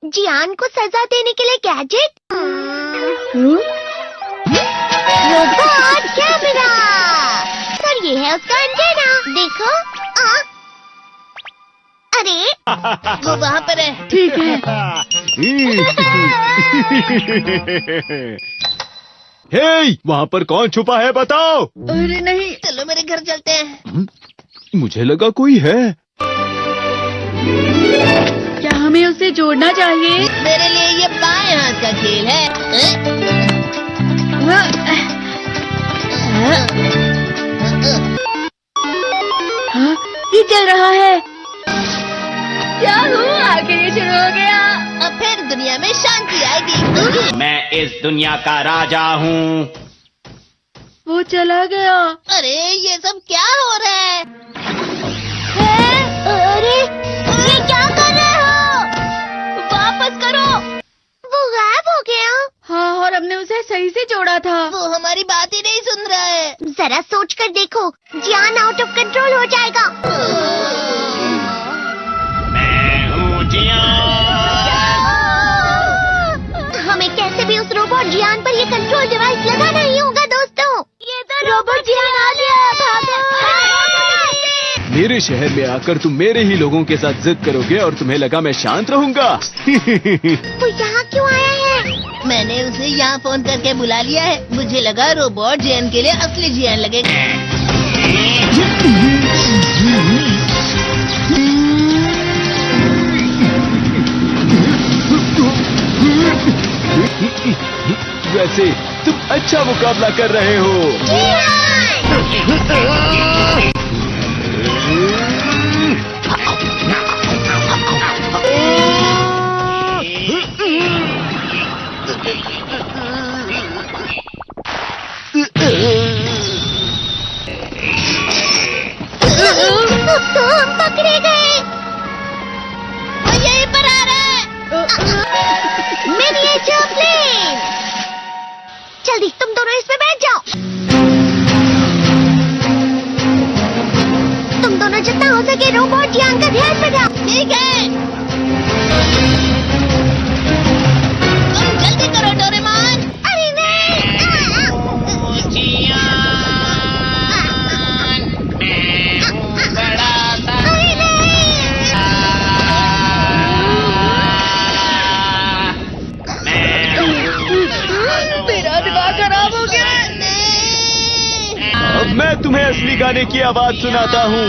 जियान को सजा देने के लिए गैजेट। Robot camera. सर ये है उसका एंटेना, देखो। अरे वो वहाँ पर है। ठीक है। हे, वहाँ पर कौन छुपा है बताओ। अरे नहीं। चलो मेरे घर चलते हैं। मुझे लगा कोई है। क्या हमें उसे जोड़ना चाहिए? मेरे लिए ये बाएं हाथ का खेल है। हाँ, ये चल रहा है। क्या हुआ? आखिर ये शुरू हो गया। अब फिर दुनिया में शांति आएगी। मैं इस दुनिया का राजा हूँ। वो चला गया। अरे ये सब क्या हो रहा है? अरे ये क्या कर रहे हो? वापस करो। वो गायब हो गया। हाँ, और हमने उसे सही से जोड़ा था। वो हमारी बात ही नहीं सुन रहा है। जरा सोच कर देखो, जियान आउट ऑफ कंट्रोल हो जाएगा। मैं हूँ जियान। हमें कैसे भी उस रोबोट जियान पर ये कंट्रोल डिवाइस लगाना ही होगा दोस्तों। ये तो रोबोट जियान आ गया, भागो। मेरे शहर में आकर तुम मेरे ही लोगों के साथ जिद करोगे और तुम्हें लगा मैं शांत रहूंगा। वो यहाँ क्यों आया है? मैंने उसे यहाँ फोन करके बुला लिया है। मुझे लगा रोबोट जियान के लिए असली जियान लगेगा। वैसे तुम अच्छा मुकाबला कर रहे हो। तो हम पकड़े गए। वो यहीं पर आ रहा है। Miniature plane. जल्दी तुम दोनों इसमें बैठ जाओ। तुम दोनों जितना हो सके रोबोट जियान का ध्यान रखो। ठीक है। तुम जल्दी करो डोरेमोन। अरे नहीं। जियान, मैं हूँ बड़ा सा। अरे नहीं। मेरा दिमाग खराब हो गया। अब मैं तुम्हें असली गाने की आवाज सुनाता हूँ।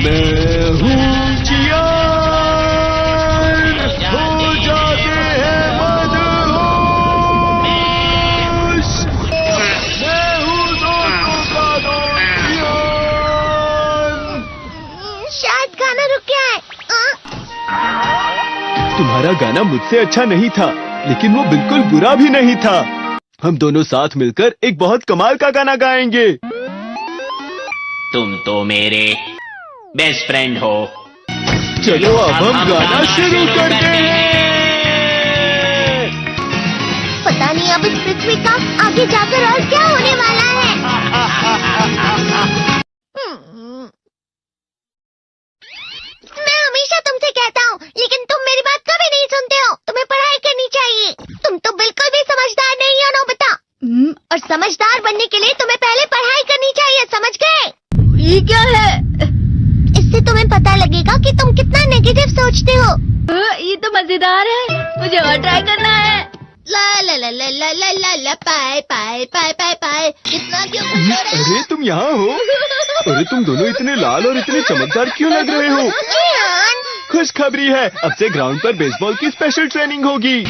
मैं हूँ जियान, हो जाते हैं मदहोश। मैं हूँ दोस्तों का दोस्त जियान। शायद गाना रुक गया है। तुम्हारा गाना मुझसे अच्छा नहीं था, लेकिन वो बिल्कुल बुरा भी नहीं था। हम दोनों साथ मिलकर एक बहुत कमाल का गाना गाएंगे। तुम तो मेरे बेस्ट फ्रेंड हो। चलो अब हम गाना शुरू करते हैं। पता नहीं अब इस पृथ्वी का आगे जाकर और क्या होने वाला है। मैं हमेशा तुमसे कहता हूँ, लेकिन तुम मेरी बात कभी नहीं सुनते हो। तुम्हें पढ़ाई करनी चाहिए। तुम तो बिल्कुल भी समझदार नहीं हो नोबिता। और समझदार बनने के लिए तुम्हें पहले पढ़ाई करनी चाहिए, समझ गए? ये क्या है? इससे तुम्हें पता लगेगा कि तुम कितना नेगेटिव सोचते हो। ये तो मजेदार है। मुझे और ट्राई करना है। ला ला ला ला ला ला ला ला पाए पाए पाए पाए पाए। इतना क्यों खुश हो रहे हो? अरे तुम यहाँ हो? अरे तुम दोनों इतने लाल और इतने चमकदार क्यों लग रहे हो? जियान। खुशखबरी है, अब से ग्राउंड पर बेसबॉल की स्पेशल ट्रेनिंग होगी।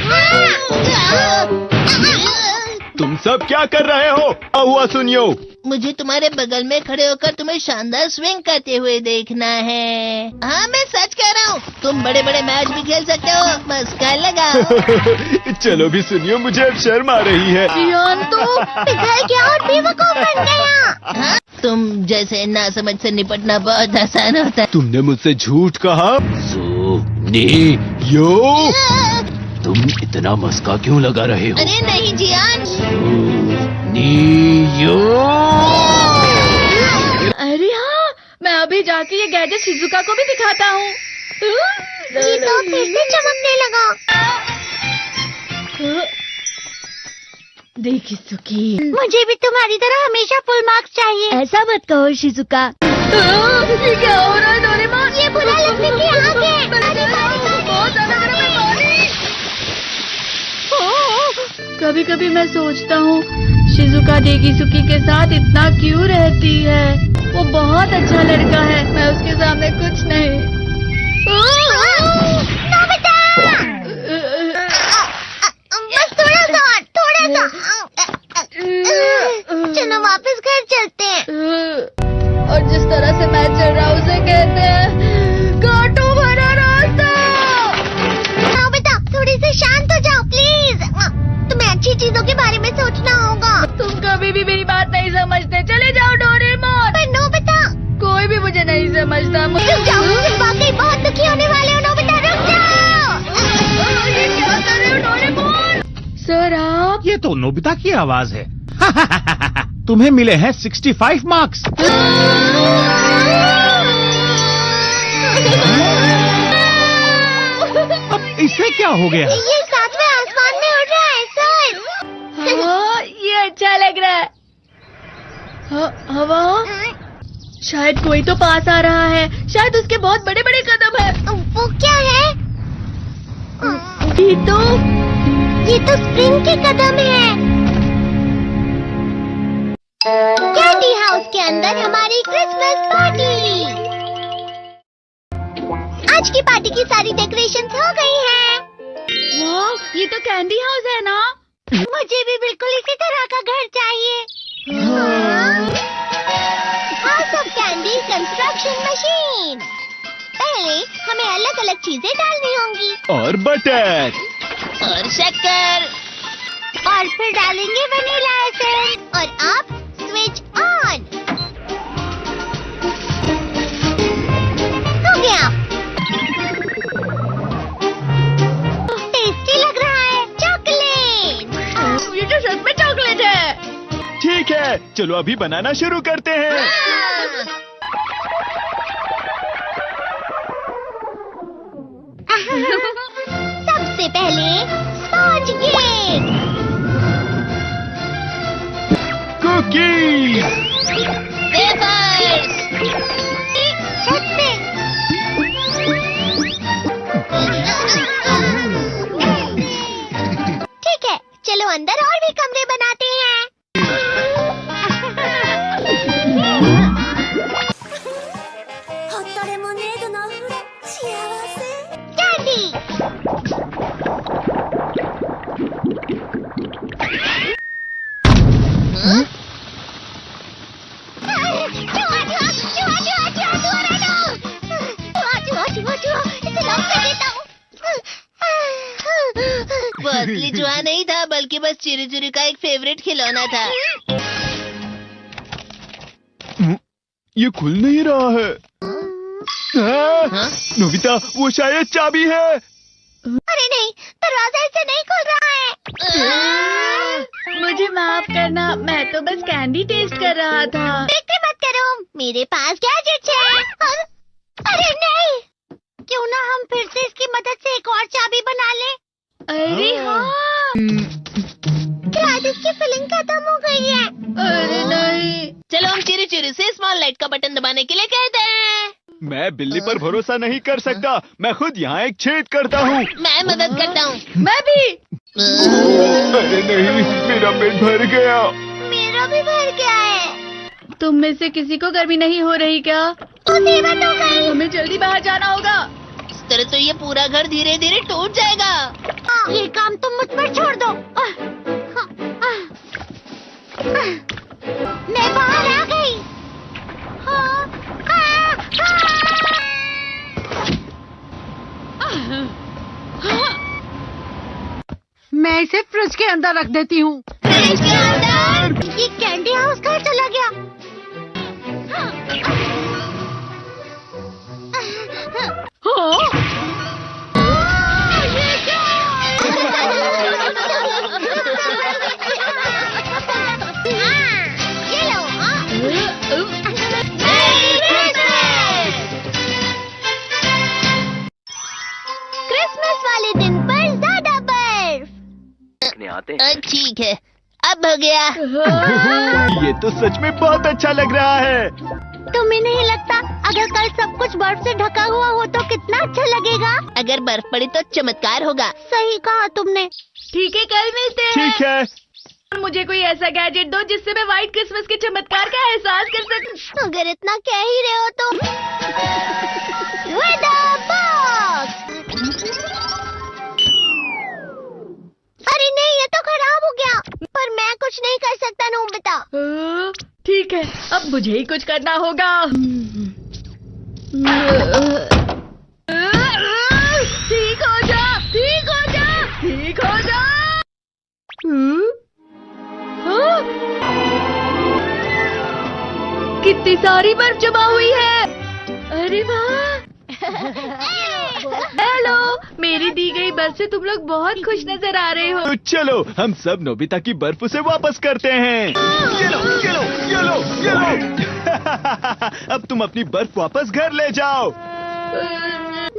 तुम सब क्या कर रहे हो? हुआ सुनियो। मुझे तुम्हारे बगल में खड़े होकर तुम्हें शानदार स्विंग करते हुए देखना है। हाँ मैं सच कह रहा हूँ। तुम बड़े बड़े मैच भी खेल सकते हो, बस कर लगाओ। चलो भी सुनियो, मुझे अब शर्म आ रही है। जियान तो पिघल गया और बेवकूफ बन गया। हाँ? तुम जैसे नासमझ से निपटना बहुत आसान होता है। तुमने मुझसे झूठ कहा। यो तुम इतना मस्का क्यों लगा रहे हो? अरे नहीं जियान। यो अरे हाँ, मैं अभी जाके ये गैजेट शिजुका को भी दिखाता हूँ। जी तो फिर से चमकने लगा। देखी सुखी। मुझे भी तुम्हारी तरह हमेशा फुल मार्क्स चाहिए। ऐसा मत कहो शिजुका। ये क्या हो रहा है डोरेमोन? ये बुरा लगने की आग है। बहुत ज्यादा गर्म है पानी। कभी कभी मैं सोचता हूँ शिजुका डेगिसुकी के साथ इतना क्यों रहती है। वो बहुत अच्छा लड़का है, मैं उसके सामने कुछ नहीं। नोबिता! बस थोड़ा सा। चलो वापस घर चलते हैं। और जिस तरह से मैं चल रहा हूँ उसे कहते हैं कांटों भरा रास्ता। नोबिता, थोड़ी सी शांत हो जाओ प्लीज। तुम्हें अच्छी चीजों के बारे में सोचना होगा। तुम कभी भी मेरी बात नहीं समझते। चले जाओ डोरेमोन। पर नोबिता, कोई भी मुझे नहीं समझता। रुक जाओ, तुम वाकई बहुत दुखी होने वाले हो। नोबिता रुक जाओ। ये क्या कर रहे हो डोरेमोन? सर आप? ये तो नोबिता की आवाज है। तुम्हें मिले हैं 65 मार्क्स। अब इसे क्या हो गया? ये सातवें आसमान में उड़ रहा है सर। हाँ, ये अच्छा लग रहा है। हवा? शायद कोई तो पास आ रहा है। शायद उसके बहुत बड़े बड़े कदम है। वो क्या है? ये तो स्प्रिंग के कदम है। कैंडी हाउस के अंदर हमारी क्रिसमस पार्टी। आज की पार्टी की सारी डेकोरेशंस हो गई हैं। वाह, ये तो कैंडी हाउस है ना? मुझे भी बिल्कुल इसी तरह का घर चाहिए। House of candy construction machine. पहले हमें अलग अलग चीजें डालनी होंगी। और बटर। और शक्कर। और फिर डालेंगे वनीला एसेंस। और अब स्विच ऑन। हो गया। टेस्टी लग रहा है। चॉकलेट। ये तो सच में चॉकलेट है। ठीक है, चलो अभी बनाना शुरू करते हैं। सबसे पहले स्पॉन्ज केक। कुकीज। वेफर्स। छत पे। ठीक है, चलो अंदर और भी कमरे बनाते हैं। कैंडी। वो असली जुआ नहीं था, बल्कि बस चिरू चिरू का एक फेवरेट खिलौना था। ये खुल नहीं रहा है। हाँ? नोबिता, वो शायद चाबी है। अरे नहीं, दरवाजा ऐसे नहीं खुल रहा है। मुझे माफ करना, मैं तो बस कैंडी टेस्ट कर रहा था। फिक्र मत करो, मेरे पास गैजेट्स हैं। अरे नहीं, क्यों ना हम फिर से इसकी मदद से एक और चाबी बना लें। अरे हाँ। शायद इसकी फिलिंग खत्म हो गई है। अरे नहीं। चलो हम चिरू चिरू से स्मॉल लाइट का बटन दबाने के लिए कहते हैं। मैं बिल्ली पर भरोसा नहीं कर सकता। मैं खुद यहाँ एक छेद करता हूँ। मैं मदद करता हूँ। मैं भी। अरे नहीं, मेरा पेट भर गया। मेरा भी भर गया है। तुम में से किसी को गर्मी नहीं हो रही क्या? मुसीबत हो गई। हमें जल्दी बाहर जाना होगा। इस तरह तो ये पूरा घर धीरे धीरे टूट जाएगा। ये काम तुम मुझ पर छोड़ दो। मैं बाहर आ गई। मैं इसे फ्रिज के अंदर रख देती हूँ। फ्रिज के अंदर? ये कैंडी हाउस कहाँ चला गया? ये लो। क्रिसमस वाले दिन पर ज्यादा बर्फ। ठीक है, अब हो गया। ये तो सच में बहुत अच्छा लग रहा है। तुम्हें नहीं लगता अगर कल सब कुछ बर्फ से ढका हुआ हो तो कितना अच्छा लगेगा? अगर बर्फ पड़ी तो चमत्कार होगा। सही कहा तुमने। ठीक है, कल मिलते हैं। ठीक है। मुझे कोई ऐसा गैजेट दो जिससे मैं व्हाइट क्रिसमस के चमत्कार का एहसास कर सकूं। अगर इतना कह ही रहे हो तो वेदर बॉक्स। अरे नहीं, ये तो खराब हो गया। पर मैं कुछ नहीं कर सकता नोबिता। ठीक है, अब मुझे ही कुछ करना होगा। ठीक हो जा, ठीक हो जा, ठीक हो जा। कितनी सारी बर्फ जमा हुई है। अरे वाह। हेलो, मेरी दी गई बर्फ से तुम लोग बहुत खुश नजर आ रहे हो। तो चलो हम सब नोबिता की बर्फ उसे वापस करते हैं। ये लो, ये लो, ये लो, ये लो। अब तुम अपनी बर्फ वापस घर ले जाओ।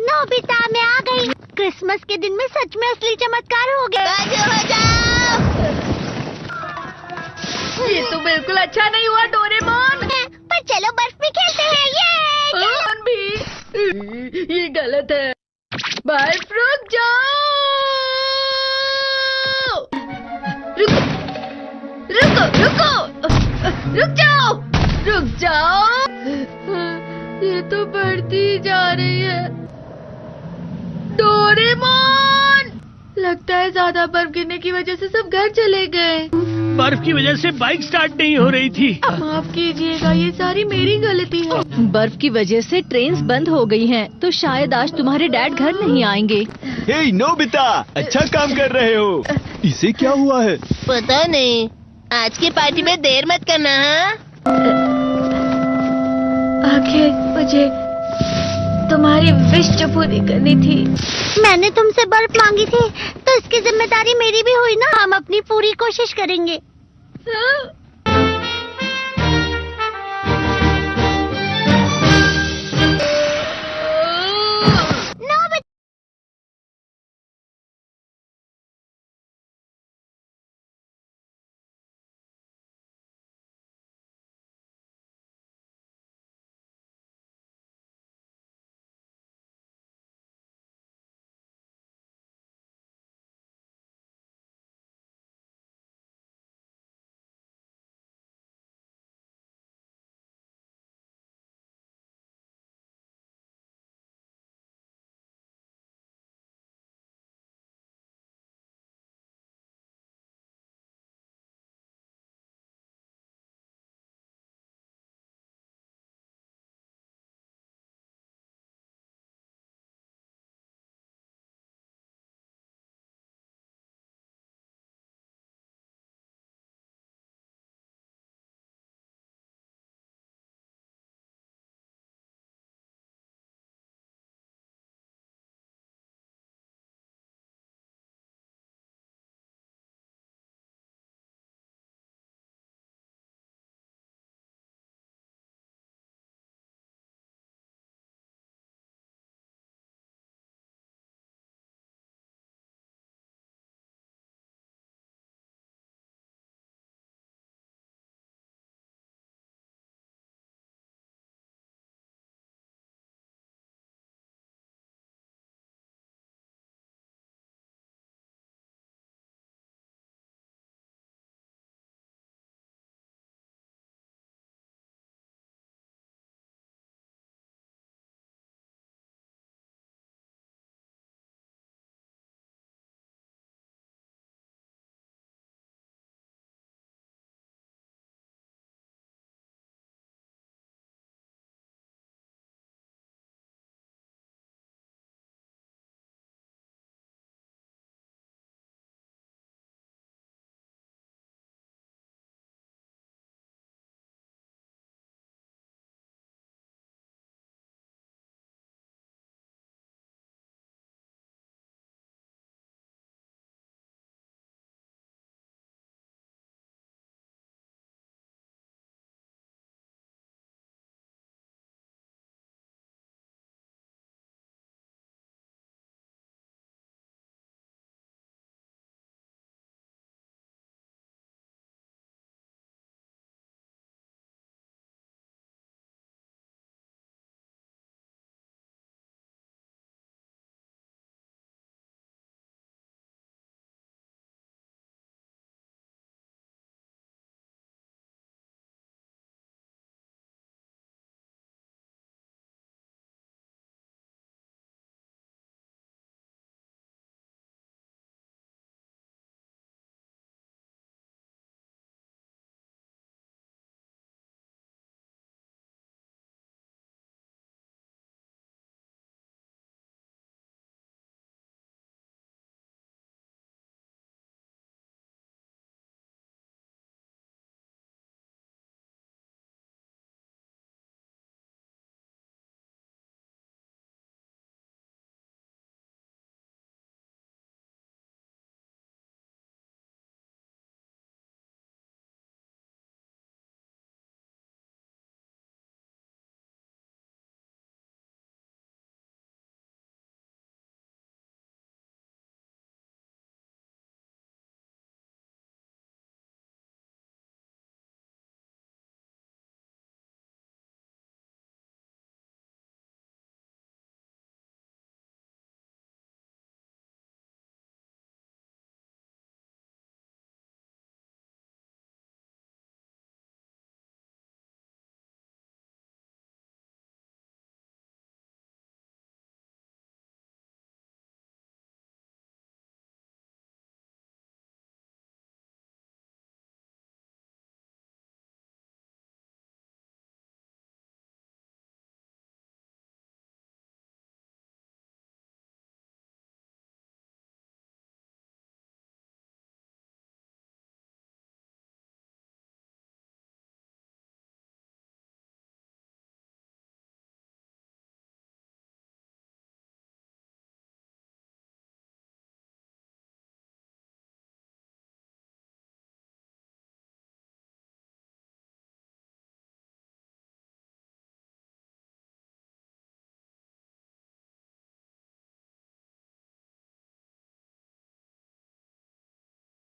नोबिता, मैं आ गई। क्रिसमस के दिन में सच में असली चमत्कार हो गया। बाजू हो जाओ। ये तो बिल्कुल अच्छा नहीं हुआ डोरेमोन। पर चलो बर्फ में खेलते हैं। ये डोरेमोन भी। ये गलत है। बर्फ रुक जाओ। रुको, रुको, रुको, रुक जाओ, रुक जाओ। ये तो बढ़ती जा रही है। डोरेमोन, लगता है ज्यादा बर्फ गिरने की वजह से सब घर चले गए। बर्फ की वजह से बाइक स्टार्ट नहीं हो रही थी। माफ कीजिएगा, ये सारी मेरी गलती है। बर्फ की वजह से ट्रेन्स बंद हो गई हैं, तो शायद आज तुम्हारे डैड घर नहीं आएंगे। हे नोबिता, अच्छा काम कर रहे हो। इसे क्या हुआ है? पता नहीं। आज की पार्टी में देर मत करना। हाँ, आखिर मुझे तुम्हारी विश जो पूरी करनी थी। मैंने तुमसे बर्फ मांगी थी तो इसकी जिम्मेदारी मेरी भी हुई ना। हम अपनी पूरी कोशिश करेंगे। हाँ?